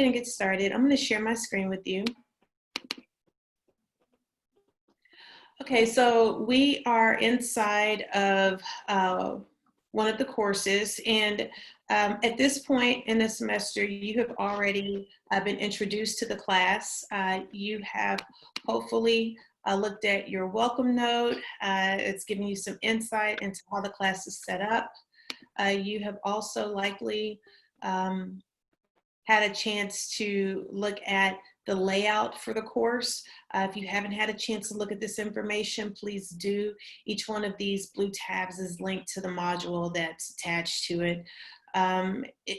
ahead and get started. I'm going to share my screen with you. Okay, so we are inside of one of the courses, and at this point in the semester, you have already been introduced to the class. You have hopefully looked at your welcome note. It's giving you some insight into how the class is set up. You have also likely had a chance to look at the layout for the course. If you haven't had a chance to look at this information, please do. Each one of these blue tabs is linked to the module that's attached to it.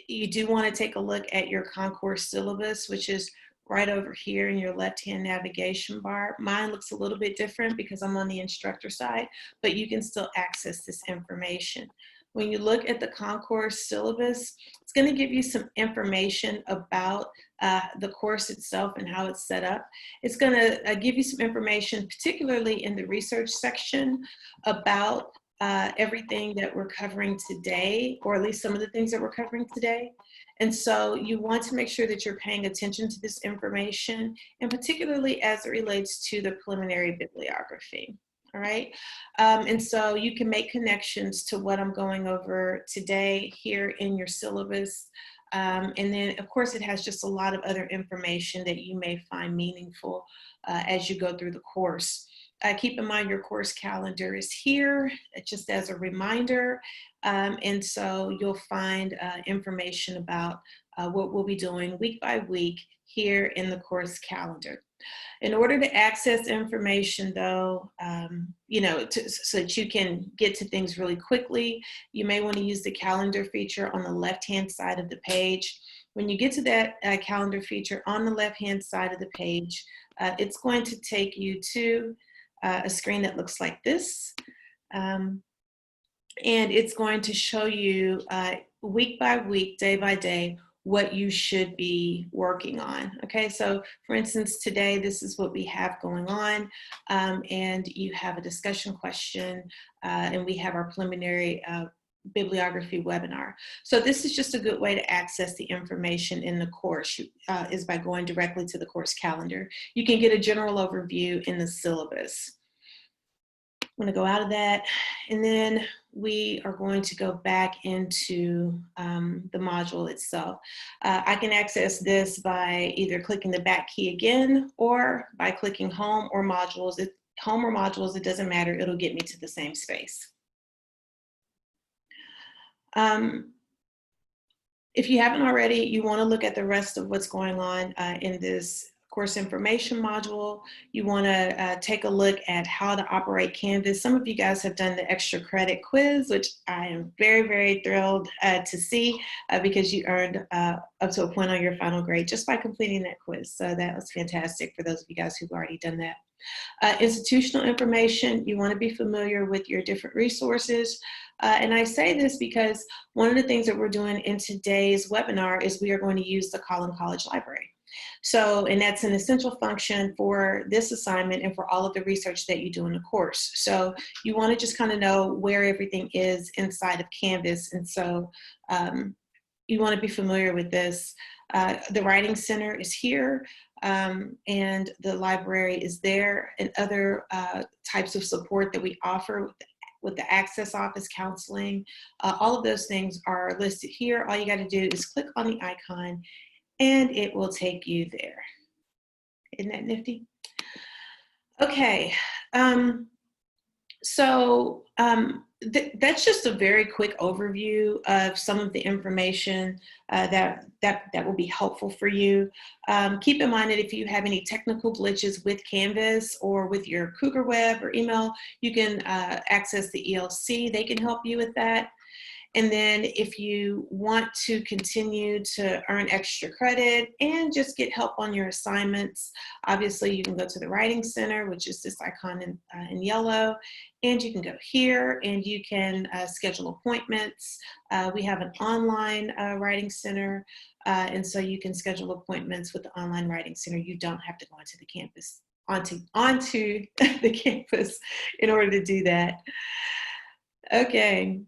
You do want to take a look at your concourse syllabus, which is right over here in your left-hand navigation bar. Mine looks a little bit different because I'm on the instructor side, but you can still access this information. When you look at the concourse syllabus, it's going to give you some information about the course itself and how it's set up. It's going to give you some information, particularly in the research section, about everything that we're covering today, or at least some of the things that we're covering today. And so you want to make sure that you're paying attention to this information, and particularly as it relates to the preliminary bibliography. All right, and so you can make connections to what I'm going over today here in your syllabus. And then, of course, it has just a lot of other information that you may find meaningful as you go through the course. Keep in mind your course calendar is here, just as a reminder. And so you'll find information about what we'll be doing week by week here in the course calendar. In order to access information, though, so that you can get to things really quickly, you may want to use the calendar feature on the left-hand side of the page. When you get to that calendar feature on the left-hand side of the page, it's going to take you to a screen that looks like this. And it's going to show you week by week, day by day, what you should be working on. Okay, so for instance, today, this is what we have going on, and you have a discussion question, and we have our preliminary bibliography webinar. So this is just a good way to access the information in the course, is by going directly to the course calendar. You can get a general overview in the syllabus. I'm going to go out of that, and then we are going to go back into the module itself. I can access this by either clicking the back key again, or by clicking home or modules. Home or modules, it doesn't matter, it'll get me to the same space. If you haven't already, you want to look at the rest of what's going on in this course information module. You want to take a look at how to operate Canvas. Some of you guys have done the extra credit quiz, which I am very, very thrilled to see because you earned up to a point on your final grade just by completing that quiz. So that was fantastic for those of you guys who've already done that. Institutional information, you want to be familiar with your different resources. And I say this because one of the things that we're doing in today's webinar is we are going to use the Collin College library. So, and that's an essential function for this assignment and for all of the research that you do in the course. So you want to just kind of know where everything is inside of Canvas. And so you want to be familiar with this. The Writing Center is here, and the library is there, and other types of support that we offer with the Access Office counseling. All of those things are listed here. All you got to do is click on the icon, and it will take you there. Isn't that nifty? Okay, that's just a very quick overview of some of the information that will be helpful for you. Keep in mind that if you have any technical glitches with Canvas or with your Cougar Web or email, you can access the ELC. They can help you with that. And then if you want to continue to earn extra credit and just get help on your assignments, obviously you can go to the Writing Center, which is this icon in yellow, and you can go here and you can schedule appointments. We have an online Writing Center, and so you can schedule appointments with the online Writing Center. You don't have to go onto the campus, onto the campus in order to do that. Okay.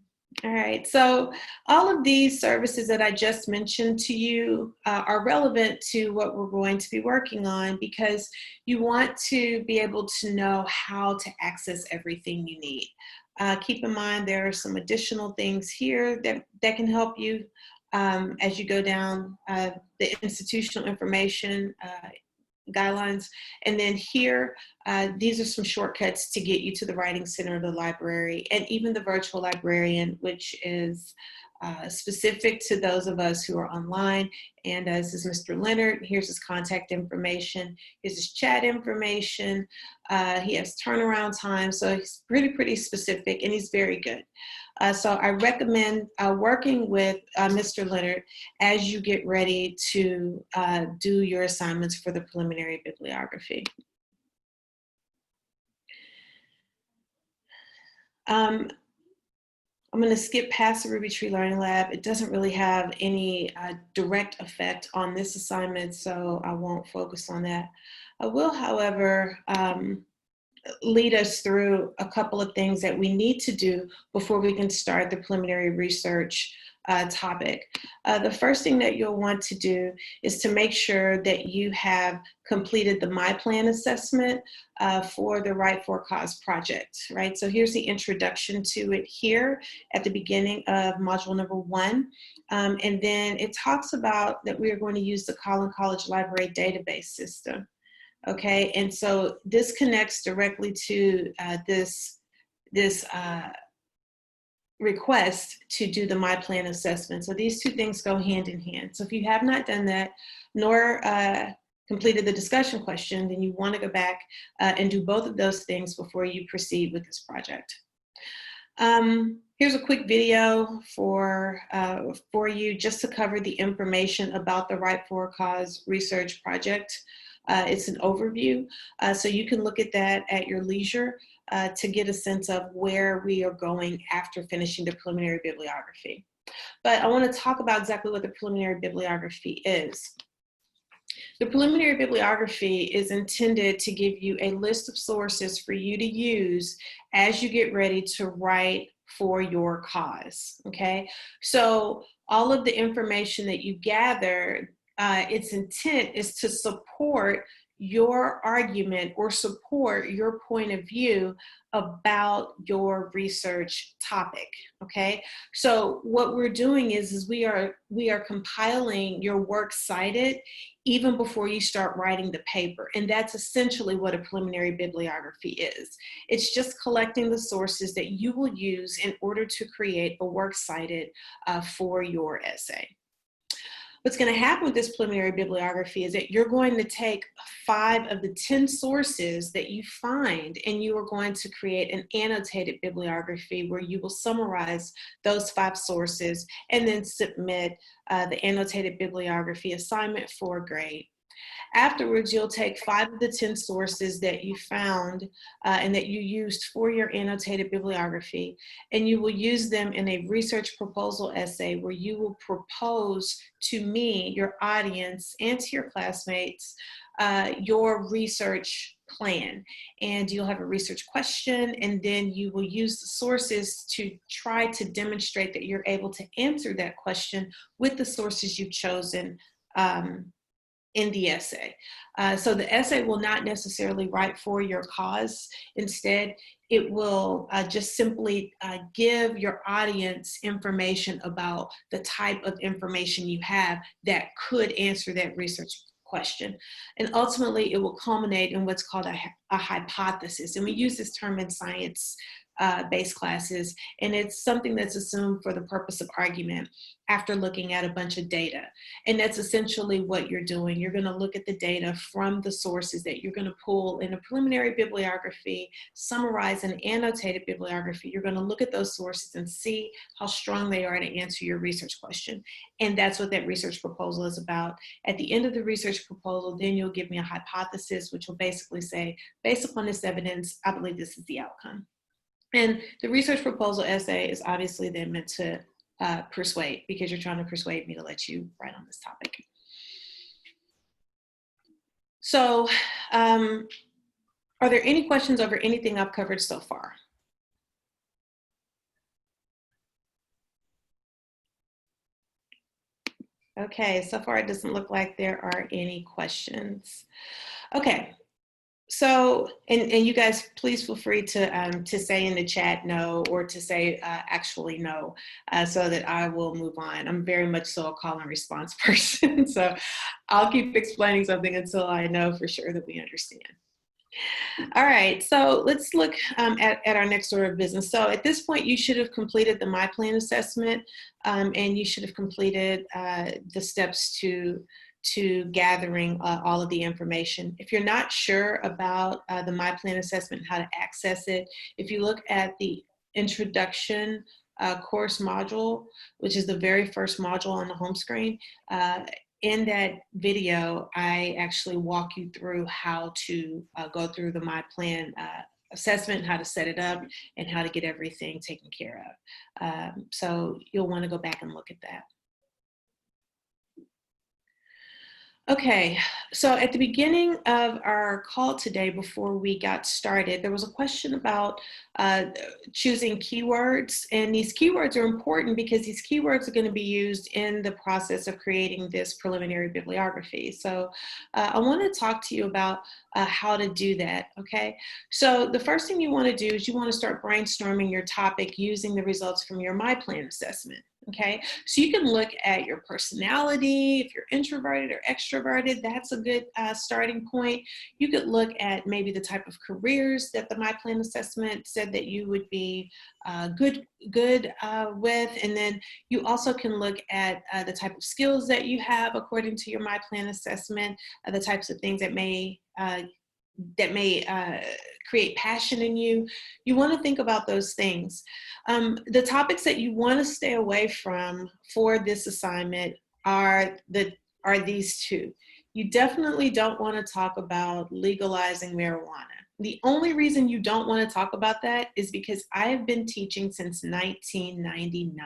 All right, so all of these services that I just mentioned to you are relevant to what we're going to be working on, because you want to be able to know how to access everything you need. Keep in mind there are some additional things here that can help you as you go down the institutional information guidelines. And then here, these are some shortcuts to get you to the Writing Center of the library, and even the virtual librarian, which is specific to those of us who are online. And this is Mr. Leonard. Here's his contact information. Here's his chat information. He has turnaround time, so he's pretty specific, and he's very good. So I recommend working with Mr. Leonard as you get ready to do your assignments for the preliminary bibliography. I'm going to skip past the Ruby Tree Learning Lab. It doesn't really have any direct effect on this assignment, so I won't focus on that. I will, however, lead us through a couple of things that we need to do before we can start the preliminary research topic. The first thing that you'll want to do is to make sure that you have completed the My Plan assessment for the Write for Cause project, right? So here's the introduction to it here at the beginning of module number 1. And then it talks about that we are going to use the Collin College Library database system. Okay, and so this connects directly to this request to do the My Plan assessment. So these two things go hand in hand. So if you have not done that, nor completed the discussion question, then you want to go back and do both of those things before you proceed with this project. Here's a quick video for you just to cover the information about the Write for Cause research project. It's an overview, so you can look at that at your leisure to get a sense of where we are going after finishing the preliminary bibliography. But I want to talk about exactly what the preliminary bibliography is. The preliminary bibliography is intended to give you a list of sources for you to use as you get ready to write for your cause, okay? So all of the information that you gather, its intent is to support your argument or support your point of view about your research topic, okay? So what we're doing is we are compiling your works cited even before you start writing the paper, and that's essentially what a preliminary bibliography is. It's just collecting the sources that you will use in order to create a works cited for your essay. What's going to happen with this preliminary bibliography is that you're going to take 5 of the 10 sources that you find, and you are going to create an annotated bibliography where you will summarize those 5 sources and then submit the annotated bibliography assignment for grade. Afterwards, you'll take 5 of the 10 sources that you found and that you used for your annotated bibliography, and you will use them in a research proposal essay where you will propose to me, your audience, and to your classmates your research plan. And you'll have a research question, and then you will use the sources to try to demonstrate that you're able to answer that question with the sources you've chosen in the essay. So the essay will not necessarily write for your cause. Instead, it will just simply give your audience information about the type of information you have that could answer that research question. And ultimately, it will culminate in what's called a hypothesis. And we use this term in science based classes, and it's something that's assumed for the purpose of argument after looking at a bunch of data. And that's essentially what you're doing. You're going to look at the data from the sources that you're going to pull in a preliminary bibliography, summarize an annotated bibliography. You're going to look at those sources and see how strong they are to answer your research question. And that's what that research proposal is about. At the end of the research proposal, then you'll give me a hypothesis, which will basically say, based upon this evidence, I believe this is the outcome. And the research proposal essay is obviously then meant to persuade, because you're trying to persuade me to let you write on this topic. So are there any questions over anything I've covered so far? Okay, so far it doesn't look like there are any questions. Okay, so, and you guys, please feel free to say in the chat no, or to say actually no, so that I will move on. I'm very much so a call and response person, so I'll keep explaining something until I know for sure that we understand. All right, so let's look at our next order of business. So at this point, you should have completed the My Plan assessment, and you should have completed the steps to gathering all of the information. If you're not sure about the My Plan assessment, how to access it, if you look at the introduction course module, which is the very first module on the home screen, in that video, I actually walk you through how to go through the My Plan assessment, how to set it up, and how to get everything taken care of. So you'll want to go back and look at that. Okay, so at the beginning of our call today, before we got started, there was a question about choosing keywords, and these keywords are important because these keywords are going to be used in the process of creating this preliminary bibliography. So I want to talk to you about how to do that, okay? So the first thing you want to do is you want to start brainstorming your topic using the results from your My Plan assessment. Okay, so you can look at your personality, if you're introverted or extroverted, that's a good starting point. You could look at maybe the type of careers that the My Plan assessment said that you would be good with, and then you also can look at the type of skills that you have according to your My Plan assessment, the types of things that may create passion in you. You want to think about those things. The topics that you want to stay away from for this assignment are these two. You definitely don't want to talk about legalizing marijuana. The only reason you don't want to talk about that is because I have been teaching since 1999.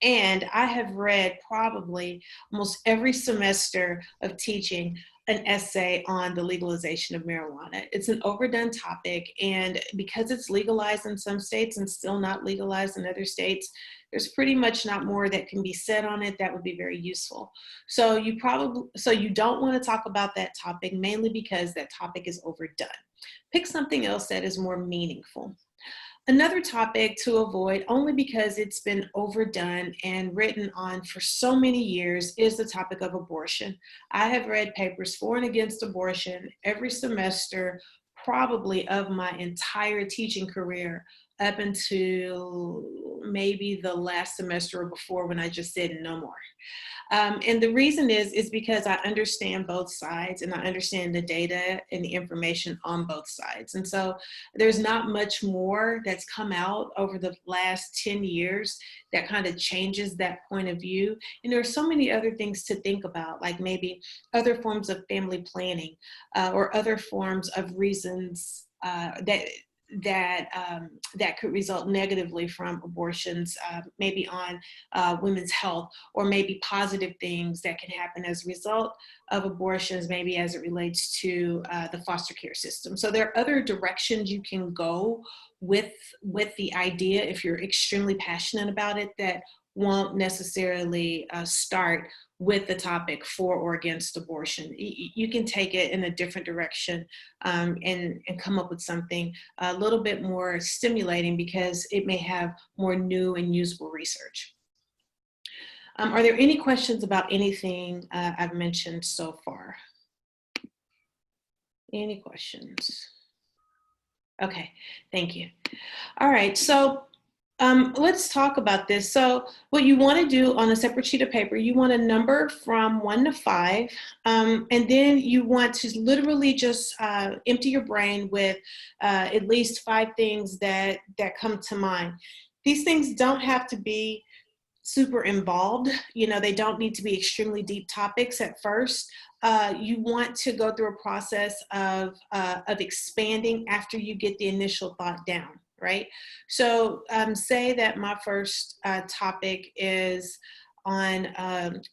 And I have read probably almost every semester of teaching an essay on the legalization of marijuana. It's an overdone topic, and because it's legalized in some states and still not legalized in other states, there's pretty much not more that can be said on it that would be very useful. So you don't want to talk about that topic, mainly because that topic is overdone. Pick something else that is more meaningful. Another topic to avoid, only because it's been overdone and written on for so many years, is the topic of abortion. I have read papers for and against abortion every semester, probably of my entire teaching career, up until maybe the last semester or before, when I just said no more. And the reason is because I understand both sides, and I understand the data and the information on both sides. And so there's not much more that's come out over the last 10 years that kind of changes that point of view. And there are so many other things to think about, like maybe other forms of family planning or other forms of reasons that could result negatively from abortions, maybe on women's health, or maybe positive things that can happen as a result of abortions, maybe as it relates to the foster care system. So there are other directions you can go with the idea, if you're extremely passionate about it, that won't necessarily start with the topic for or against abortion. You can take it in a different direction and come up with something a little bit more stimulating, because it may have more new and usable research. Are there any questions about anything I've mentioned so far? Any questions? Okay, thank you. All right, so let's talk about this. So what you want to do on a separate sheet of paper, you want to number from 1 to 5, and then you want to literally just empty your brain with at least 5 things that come to mind. These things don't have to be super involved. You know, they don't need to be extremely deep topics at first. You want to go through a process of expanding after you get the initial thought down, right? So say that my first topic is on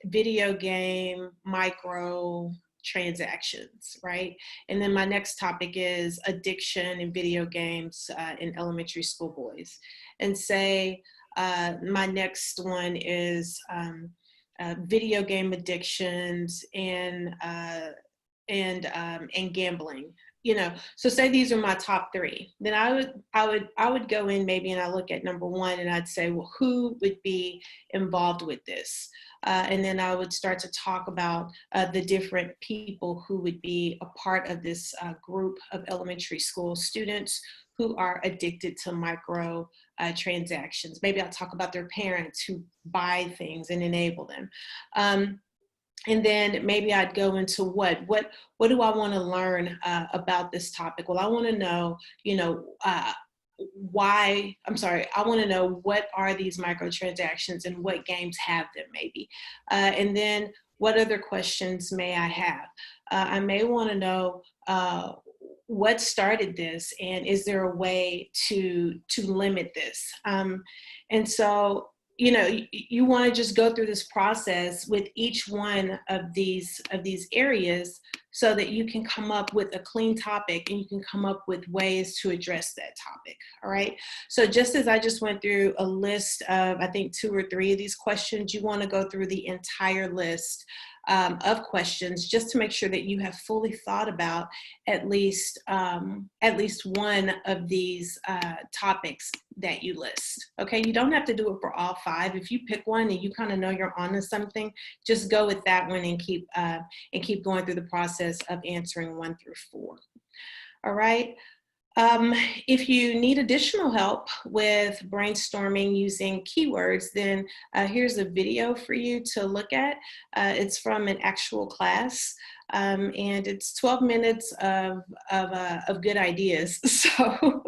video game micro transactions, right? And then my next topic is addiction in video games in elementary school boys. And say my next one is video game addictions, and gambling. You know, so say these are my top 3. Then I would go in maybe and I look at number 1 and I'd say, well, who would be involved with this? And then I would start to talk about the different people who would be a part of this group of elementary school students who are addicted to micro transactions. Maybe I'll talk about their parents who buy things and enable them. And then maybe I'd go into what do I want to learn about this topic? Well, I want to know, you know, I want to know what are these microtransactions and what games have them maybe. And then what other questions may I have? I may want to know what started this, and is there a way to limit this? And so, you know, you want to just go through this process with each one of these areas so that you can come up with a clean topic and you can come up with ways to address that topic. All right. So just as I just went through a list of, I think 2 or 3 of these questions, you want to go through the entire list of questions just to make sure that you have fully thought about at least one of these topics that you list. Okay, you don't have to do it for all 5. If you pick one and you kind of know you're onto something, just go with that one and keep going through the process of answering 1 through 4. All right. If you need additional help with brainstorming using keywords, then here's a video for you to look at. It's from an actual class, and it's 12 minutes of good ideas. So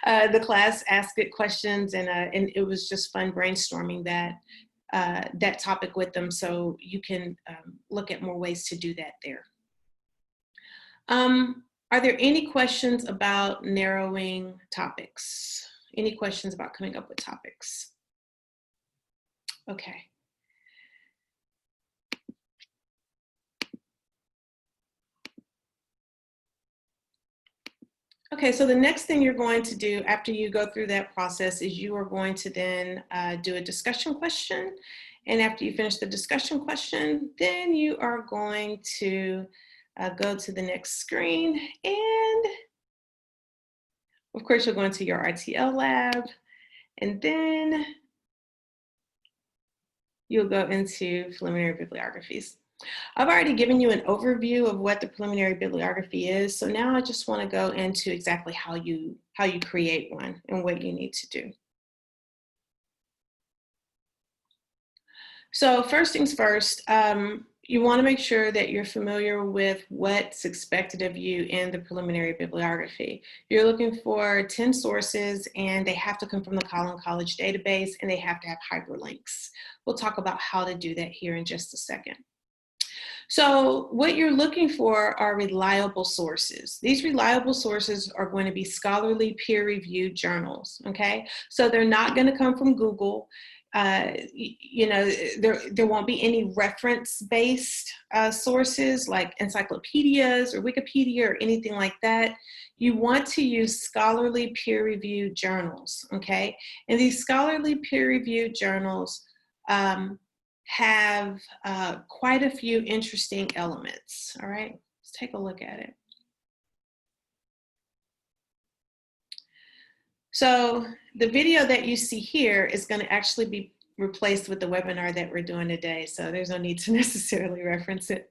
the class asked good questions, and it was just fun brainstorming that topic with them. So you can look at more ways to do that there. Are there any questions about narrowing topics? Any questions about coming up with topics? Okay. Okay, so the next thing you're going to do after you go through that process is you are going to then do a discussion question. And after you finish the discussion question, then you are going to go to the next screen, and of course you'll go into your RTL lab, and then you'll go into preliminary bibliographies. I've already given you an overview of what the preliminary bibliography is, so now I just want to go into exactly how you create one and what you need to do. So first things first, you want to make sure that you're familiar with what's expected of you in the preliminary bibliography. You're looking for 10 sources, and they have to come from the Collin College database, and they have to have hyperlinks. We'll talk about how to do that here in just a second. So what you're looking for are reliable sources. These reliable sources are going to be scholarly peer-reviewed journals, okay? So they're not going to come from Google. You know, there won't be any reference-based sources like encyclopedias or Wikipedia or anything like that. You want to use scholarly peer-reviewed journals, okay? And these scholarly peer-reviewed journals have quite a few interesting elements, all right? Let's take a look at it. So the video that you see here is going to actually be replaced with the webinar that we're doing today, so there's no need to necessarily reference it.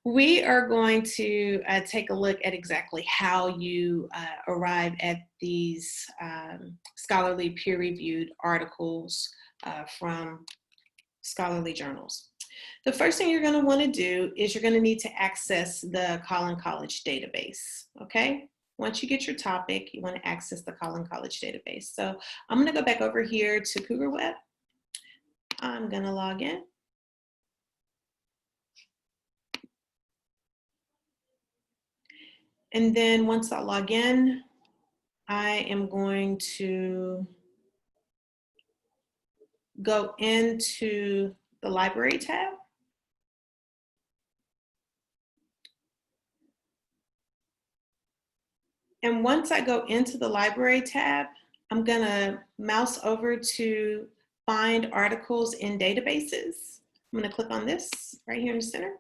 We are going to take a look at exactly how you arrive at these scholarly peer-reviewed articles from scholarly journals. The first thing you're going to want to do is you're going to need to access the Collin College database, okay? Once you get your topic, you want to access the Collin College database. So I'm going to go back over here to Cougar Web. I'm going to log in. And then once I log in, I am going to go into the library tab. And once I go into the library tab, I'm gonna mouse over to find articles in databases. I'm going to click on this right here in the center.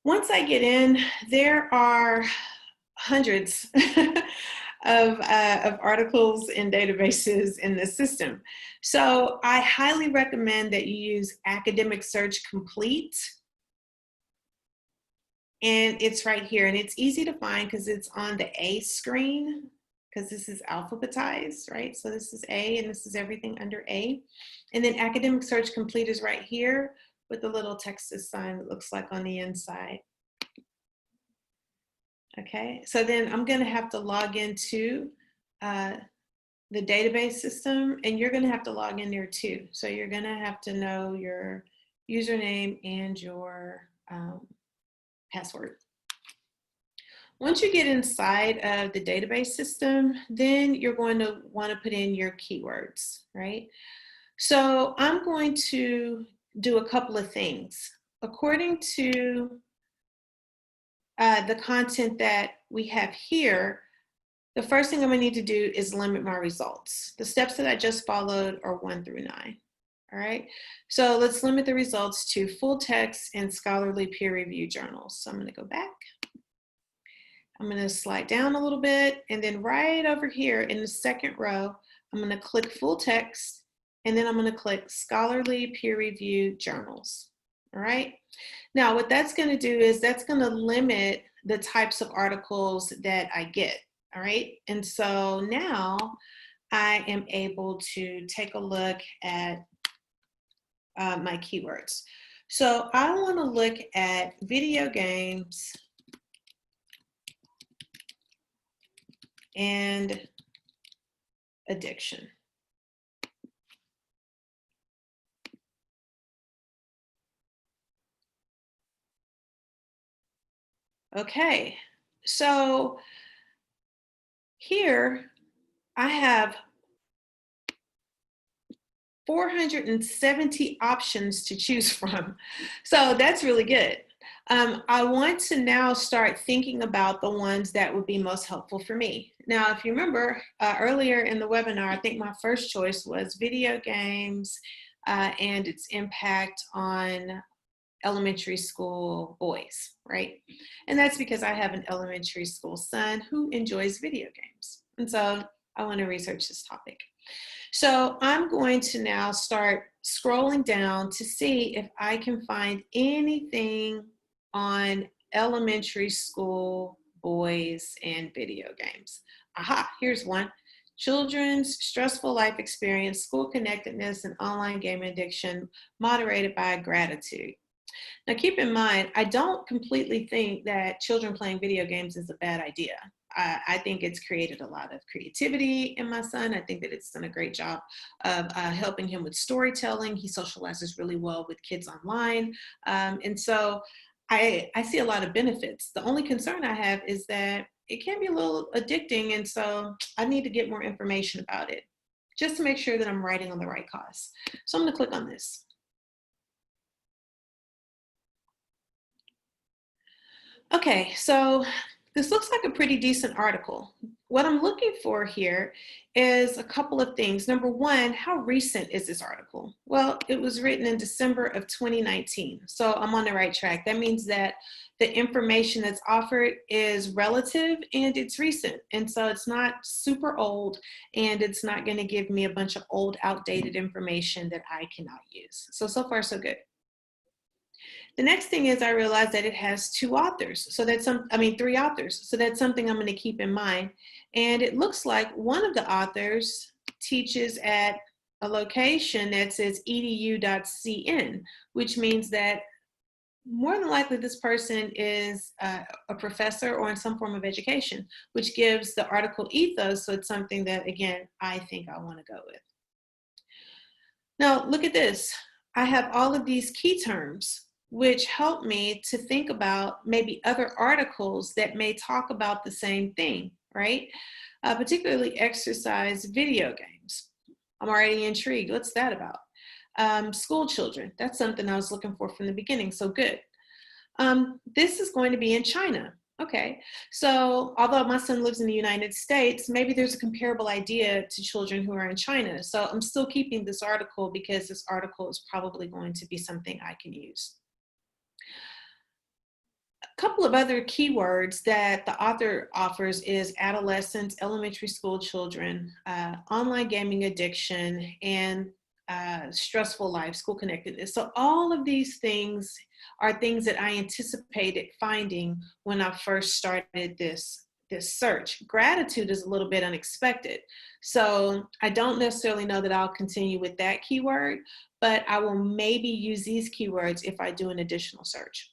Once I get in, there are hundreds of articles and databases in the system. So I highly recommend that you use Academic Search Complete. And it's right here, and it's easy to find because it's on the A screen, because this is alphabetized, right? So this is A, and this is everything under A. And then Academic Search Complete is right here with the little Texas sign that looks like on the inside. Okay, so then I'm gonna have to log into the database system, and you're gonna have to log in there too. So you're gonna have to know your username and your password. Once you get inside of the database system, then you're going to want to put in your keywords, right? So I'm going to do a couple of things. According to the content that we have here, the first thing I'm going to need to do is limit my results. The steps that I just followed are 1 through 9. All right, so let's limit the results to full text and scholarly peer-reviewed journals. So I'm going to go back. I'm going to slide down a little bit, and then right over here in the second row, I'm going to click full text, and then I'm going to click scholarly peer-reviewed journals. All right, now what that's going to do is that's going to limit the types of articles that I get. All right, and so now I am able to take a look at my keywords. So I want to look at video games and addiction. Okay, so here I have 470 options to choose from. So that's really good. I want to now start thinking about the ones that would be most helpful for me. Now, if you remember earlier in the webinar, I think my first choice was video games and its impact on elementary school boys, right? And that's because I have an elementary school son who enjoys video games. And so I want to research this topic. So I'm going to now start scrolling down to see if I can find anything on elementary school boys and video games. Aha, here's one. Children's stressful life experience, school connectedness, and online game addiction, moderated by gratitude. Now keep in mind, I don't completely think that children playing video games is a bad idea. I think it's created a lot of creativity in my son. I think that it's done a great job of helping him with storytelling. He socializes really well with kids online. And so I see a lot of benefits. The only concern I have is that it can be a little addicting. And so I need to get more information about it just to make sure that I'm writing on the right cause. So I'm going to click on this. Okay, so this looks like a pretty decent article. What I'm looking for here is a couple of things. Number one, how recent is this article? Well, it was written in December of 2019, so I'm on the right track. That means that the information that's offered is relative and it's recent. And so it's not super old, and it's not going to give me a bunch of old, outdated information that I cannot use. So far, so good. The next thing is I realized that it has 2 authors. So that's 3 authors. So that's something I'm going to keep in mind. And it looks like one of the authors teaches at a location that says edu.cn, which means that more than likely this person is a professor or in some form of education, which gives the article ethos. So it's something that, again, I think I want to go with. Now, look at this. I have all of these key terms, which help me to think about maybe other articles that may talk about the same thing, right? Particularly exercise video games. I'm already intrigued. What's that about? School children. That's something I was looking for from the beginning, so good. This is going to be in China. Okay, so although my son lives in the United States, maybe there's a comparable idea to children who are in China. So I'm still keeping this article because this article is probably going to be something I can use. A couple of other keywords that the author offers is adolescents, elementary school children, online gaming addiction, and stressful life, school connectedness. So all of these things are things that I anticipated finding when I first started this search. Gratitude is a little bit unexpected. So I don't necessarily know that I'll continue with that keyword, but I will maybe use these keywords if I do an additional search.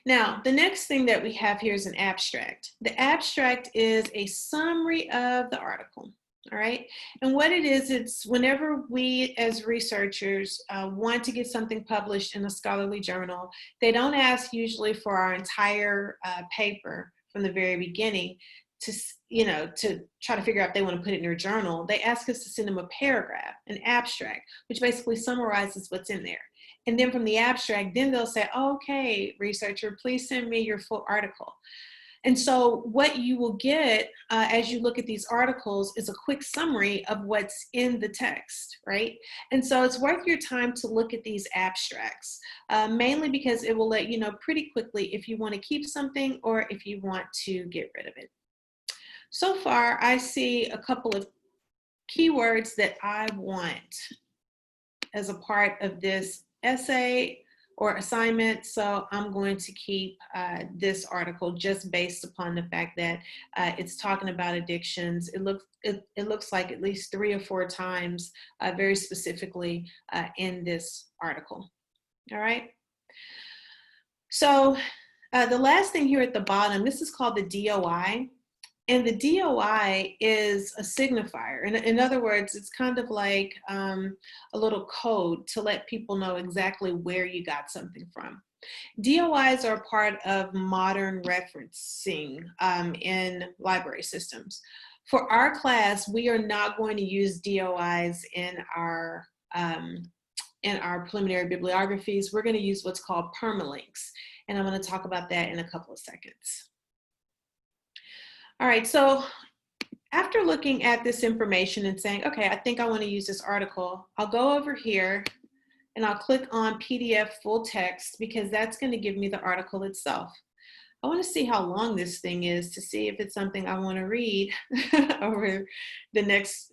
Now, the next thing that we have here is an abstract. The abstract is a summary of the article, all right? And what it is, it's whenever we as researchers want to get something published in a scholarly journal, they don't ask usually for our entire paper from the very beginning to, to try to figure out if they want to put it in their journal. They ask us to send them a paragraph, an abstract, which basically summarizes what's in there. And then from the abstract, then they'll say, okay, researcher, please send me your full article. And so what you will get as you look at these articles is a quick summary of what's in the text, right? And so it's worth your time to look at these abstracts, mainly because it will let you know pretty quickly if you want to keep something or if you want to get rid of it. So far, I see a couple of keywords that I want as a part of this essay or assignment. So I'm going to keep this article just based upon the fact that it's talking about addictions. It looks like at least 3 or 4 times very specifically in this article. All right. So the last thing here at the bottom, this is called the DOI. And the DOI is a signifier. In other words, it's kind of like a little code to let people know exactly where you got something from. DOIs are part of modern referencing in library systems. For our class, we are not going to use DOIs in our preliminary bibliographies. We're going to use what's called permalinks. And I'm going to talk about that in a couple of seconds. All right, so after looking at this information and saying, okay, I think I want to use this article, I'll go over here and I'll click on PDF full text because that's going to give me the article itself. I want to see how long this thing is to see if it's something I want to read over the next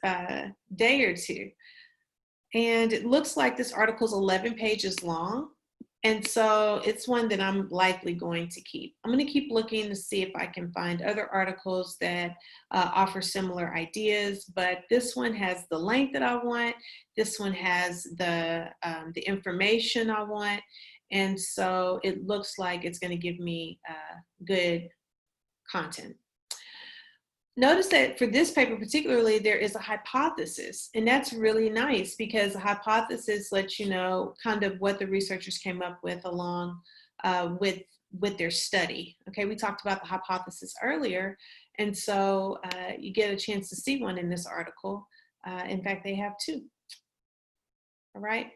day or two. And it looks like this article is 11 pages long. And so it's one that I'm likely going to keep. I'm going to keep looking to see if I can find other articles that offer similar ideas, but this one has the length that I want. This one has the information I want. And so it looks like it's going to give me good content. Notice that for this paper particularly, there is a hypothesis, and that's really nice because a hypothesis lets you know kind of what the researchers came up with along with their study. Okay, we talked about the hypothesis earlier, and so you get a chance to see one in this article. In fact, they have 2. All right.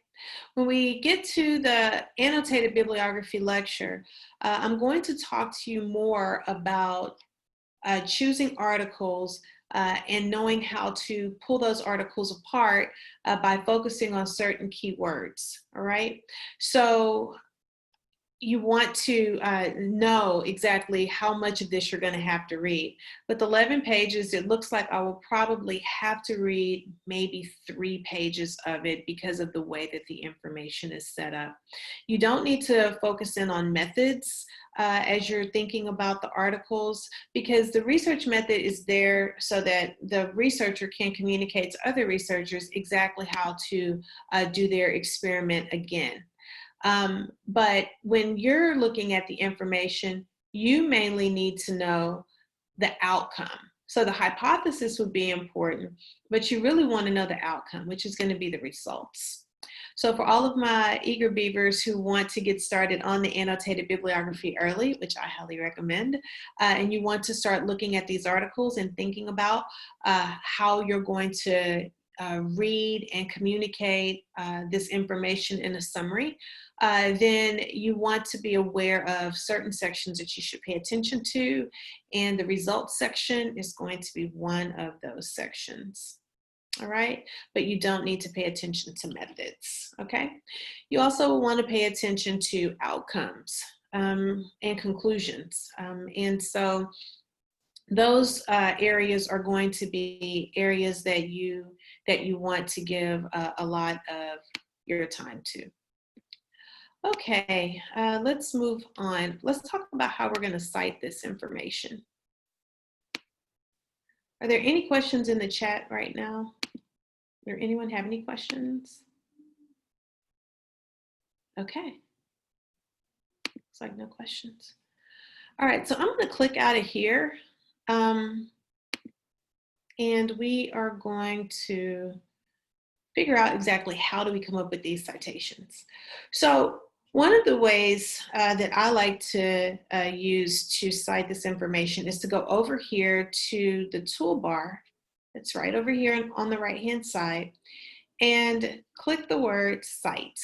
When we get to the annotated bibliography lecture, I'm going to talk to you more about choosing articles and knowing how to pull those articles apart by focusing on certain keywords, all right? So you want to know exactly how much of this you're going to have to read. With 11 pages, it looks like I will probably have to read maybe 3 pages of it because of the way that the information is set up. You don't need to focus in on methods as you're thinking about the articles because the research method is there so that the researcher can communicate to other researchers exactly how to do their experiment again. But when you're looking at the information, you mainly need to know the outcome. So the hypothesis would be important, but you really want to know the outcome, which is going to be the results. So for all of my eager beavers who want to get started on the annotated bibliography early, which I highly recommend, and you want to start looking at these articles and thinking about how you're going to read and communicate this information in a summary, then you want to be aware of certain sections that you should pay attention to, and the results section is going to be one of those sections. All right, but you don't need to pay attention to methods, okay? You also want to pay attention to outcomes and conclusions. And so those areas are going to be areas that you want to give a lot of your time to. Okay, let's move on. Let's talk about how we're going to cite this information. Are there any questions in the chat right now? Does anyone have any questions? Okay. Looks like no questions. All right, so I'm going to click out of here. And we are going to figure out exactly how do we come up with these citations. So one of the ways that I like to use to cite this information is to go over here to the toolbar that's right over here on the right-hand side and click the word cite.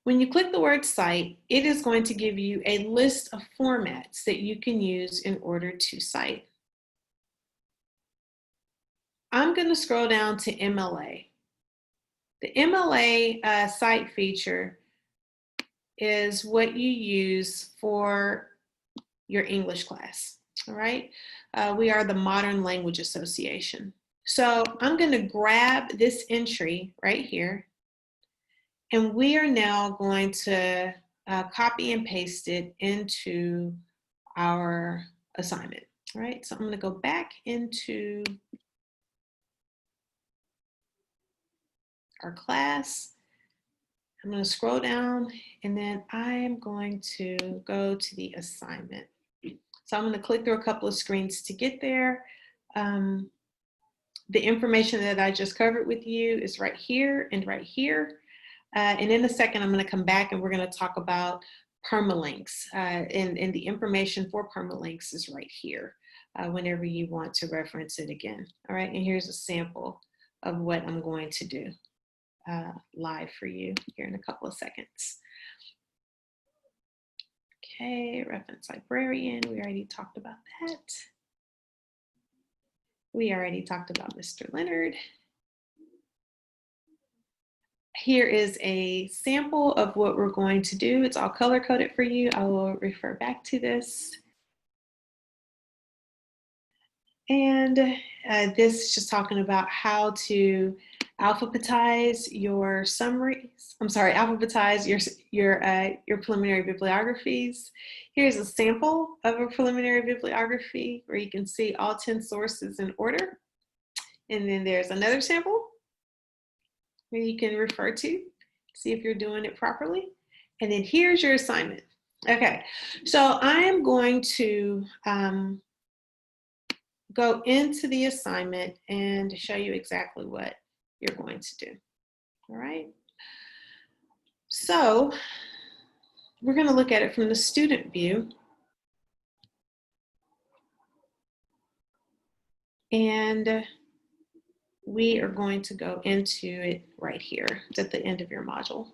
When you click the word cite, it is going to give you a list of formats that you can use in order to cite. I'm going to scroll down to MLA. The MLA Site feature is what you use for your English class, all right? We are the Modern Language Association. So I'm going to grab this entry right here, and we are now going to copy and paste it into our assignment, all right? So I'm going to go back into our class. I'm going to scroll down, and then I am going to go to the assignment. So I'm going to click through a couple of screens to get there. The information that I just covered with you is right here and right here. And in a second, I'm going to come back and we're going to talk about permalinks. And the information for permalinks is right here whenever you want to reference it again. All right, and here's a sample of what I'm going to do live for you here in a couple of seconds. Okay, reference librarian, we already talked about that. We already talked about Mr. Leonard. Here is a sample of what we're going to do. It's all color-coded for you. I will refer back to this. And this is just talking about how to alphabetize your summaries. I'm sorry, alphabetize your preliminary bibliographies. Here's a sample of a preliminary bibliography where you can see all 10 sources in order. And then there's another sample where you can refer to, see if you're doing it properly. And then here's your assignment. Okay, so I am going to go into the assignment and show you exactly what you're going to do. All right. So we're going to look at it from the student view. And we are going to go into it right here. It's at the end of your module.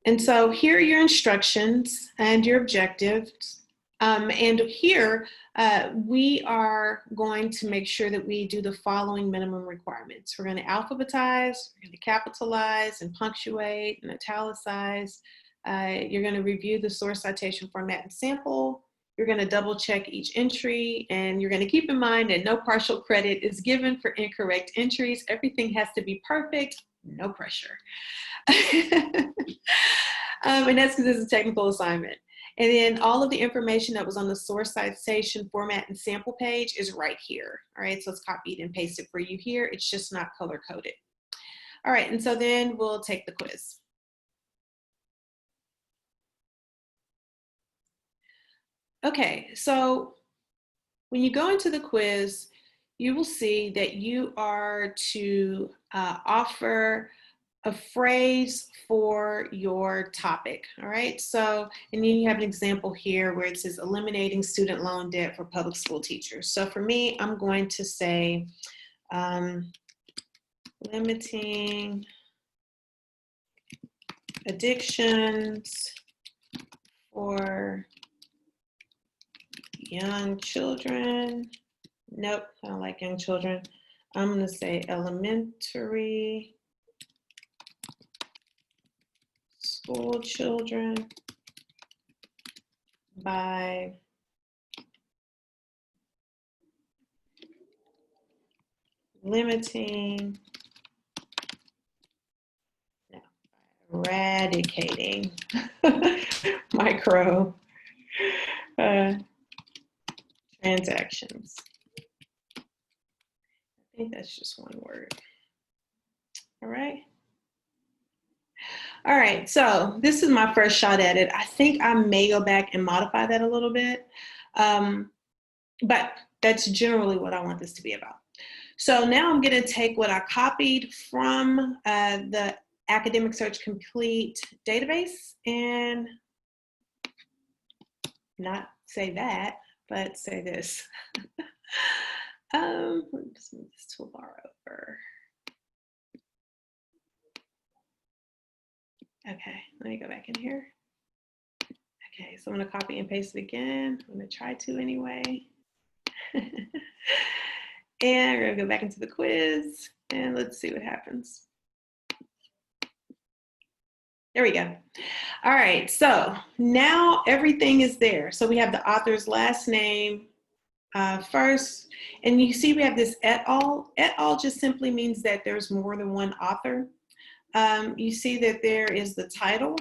And so here are your instructions and your objectives. And here, we are going to make sure that we do the following minimum requirements. We're going to alphabetize, we're going to capitalize and punctuate and italicize. You're going to review the source citation format and sample. You're going to double check each entry, and you're going to keep in mind that no partial credit is given for incorrect entries. Everything has to be perfect, no pressure. And that's because it's a technical assignment. And then all of the information that was on the source citation format and sample page is right here. All right, so it's copied and pasted for you here. It's just not color coded. All right, and so then we'll take the quiz. Okay, so when you go into the quiz, you will see that you are to offer a phrase for your topic, all right? So, and then you have an example here where it says eliminating student loan debt for public school teachers. So for me, I'm going to say limiting addictions for young children. Nope, I don't like young children. I'm gonna say elementary school children by limiting, no, eradicating micro transactions. I think that's just one word. All right. All right, so this is my first shot at it. I think I may go back and modify that a little bit, but that's generally what I want this to be about. So now I'm going to take what I copied from the Academic Search Complete database and not say that, but say this. Let me just move this toolbar over. Okay, let me go back in here. Okay, so I'm going to copy and paste it again. I'm going to try to anyway. And we're going to go back into the quiz and let's see what happens. There we go. All right, so now everything is there. So we have the author's last name first, and you see we have this et al. Et al just simply means that there's more than one author. You see that there is the title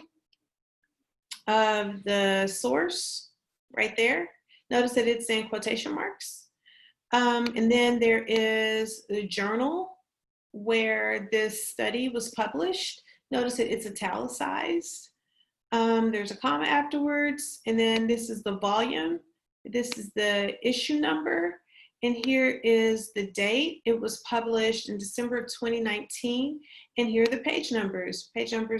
of the source right there. Notice that it's in quotation marks. And then there is the journal where this study was published. Notice that it's italicized. There's a comma afterwards, and then this is the volume. This is the issue number, and here is the date. It was published in December of 2019, and here are the page numbers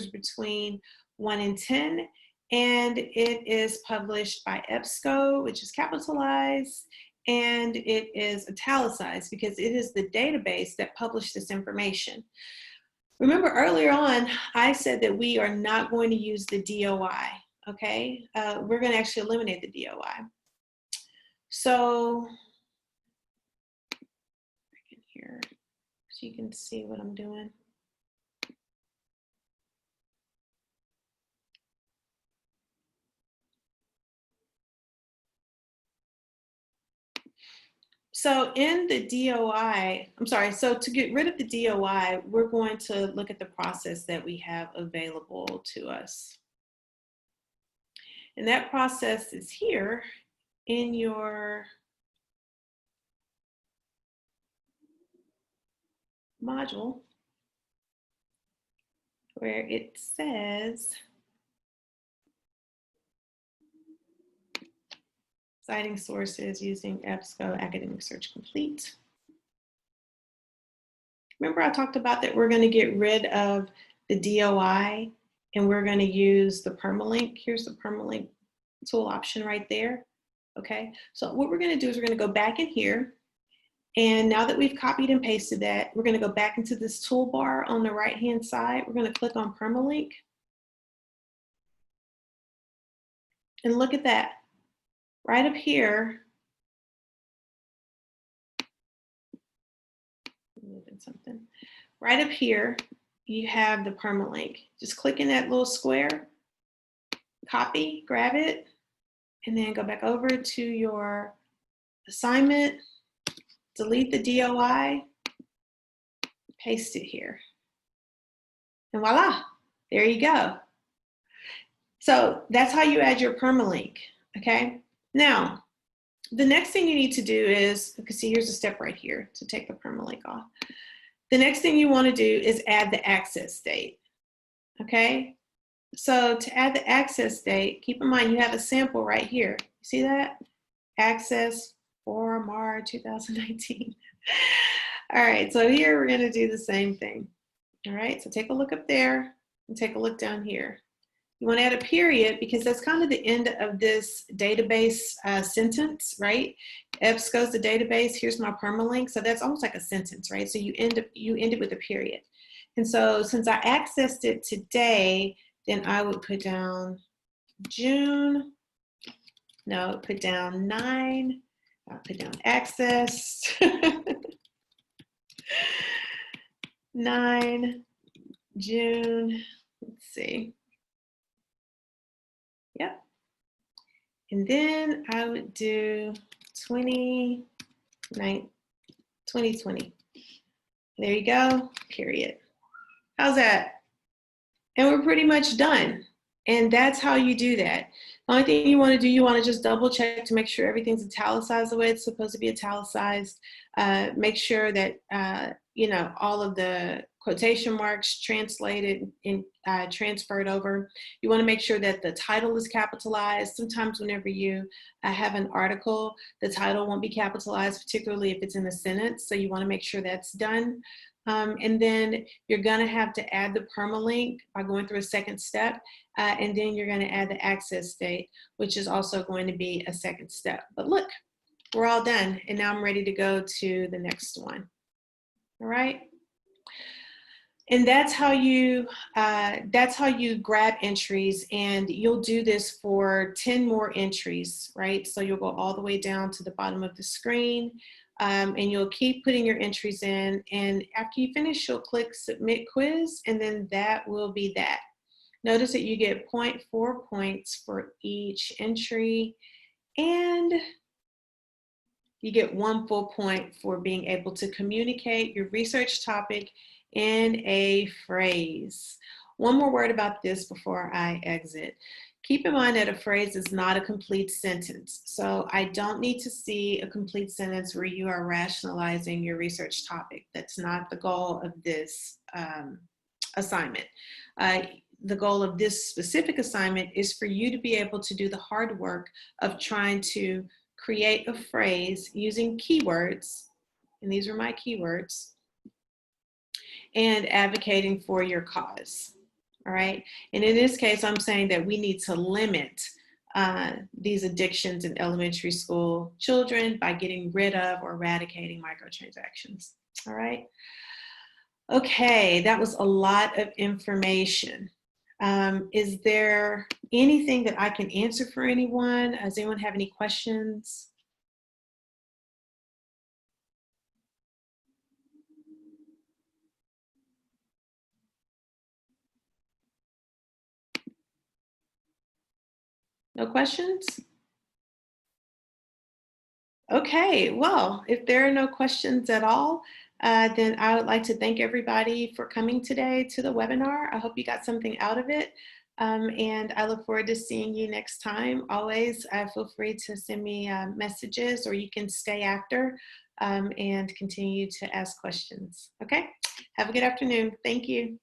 between 1 and 10, and it is published by Ebsco, which is capitalized, and it is italicized because it is the database that published this information. Remember earlier on, I said that we are not going to use the DOI, okay? We're going to actually eliminate the DOI. So, back in here so you can see what I'm doing. So in the DOI, I'm sorry, so to get rid of the DOI, we're going to look at the process that we have available to us. And that process is here in your module where it says citing sources using Ebsco Academic Search Complete. Remember I talked about that we're going to get rid of the DOI and we're going to use the permalink. Here's the permalink tool option right there. Okay, so what we're going to do is we're going to go back in here, and now that we've copied and pasted that, we're going to go back into this toolbar on the right hand side. We're going to click on permalink, and look at that. Right up here, moving something. Right up here, you have the permalink. Just click in that little square, copy, grab it, and then go back over to your assignment, delete the DOI, paste it here. And voila, there you go. So that's how you add your permalink, okay? Now, the next thing you need to do is, because see, here's a step right here to take the permalink off. The next thing you want to do is add the access date, okay? So to add the access date, keep in mind you have a sample right here. You see that? Access for March 2019. All right, so here we're going to do the same thing. All right, so take a look up there and take a look down here. You want to add a period because that's kind of the end of this database sentence, right? Ebsco is the database. Here's my permalink. So that's almost like a sentence, right? So you end it with a period. And so since I accessed it today, then I would put down June. No, put down 9. I'll put down access. 9 June. Let's see. Yep. And then I would do 2020. There you go, period. How's that? And we're pretty much done. And that's how you do that. The only thing you want to do, you want to just double check to make sure everything's italicized the way it's supposed to be italicized. Make sure that, you know, all of the quotation marks translated and transferred over. You want to make sure that the title is capitalized. Sometimes whenever you have an article, the title won't be capitalized, particularly if it's in a sentence. So you want to make sure that's done. And then you're going to have to add the permalink by going through a second step. And then you're going to add the access date, which is also going to be a second step. But look, we're all done. And now I'm ready to go to the next one. All right. And that's how you grab entries, and you'll do this for 10 more entries, right? So you'll go all the way down to the bottom of the screen, and you'll keep putting your entries in. And after you finish, you'll click Submit Quiz, and then that will be that. Notice that you get 0.4 points for each entry, and you get 1 full point for being able to communicate your research topic in a phrase. One more word about this before I exit. Keep in mind that a phrase is not a complete sentence. So I don't need to see a complete sentence where you are rationalizing your research topic. That's not the goal of this assignment. The goal of this specific assignment is for you to be able to do the hard work of trying to create a phrase using keywords, and these are my keywords, and advocating for your cause, all right? And in this case, I'm saying that we need to limit these addictions in elementary school children by getting rid of or eradicating microtransactions, all right? Okay, that was a lot of information. Is there anything that I can answer for anyone? Does anyone have any questions? No questions? Okay, well, if there are no questions at all, then I would like to thank everybody for coming today to the webinar. I hope you got something out of it. And I look forward to seeing you next time. Always feel free to send me messages, or you can stay after and continue to ask questions. Okay, have a good afternoon. Thank you.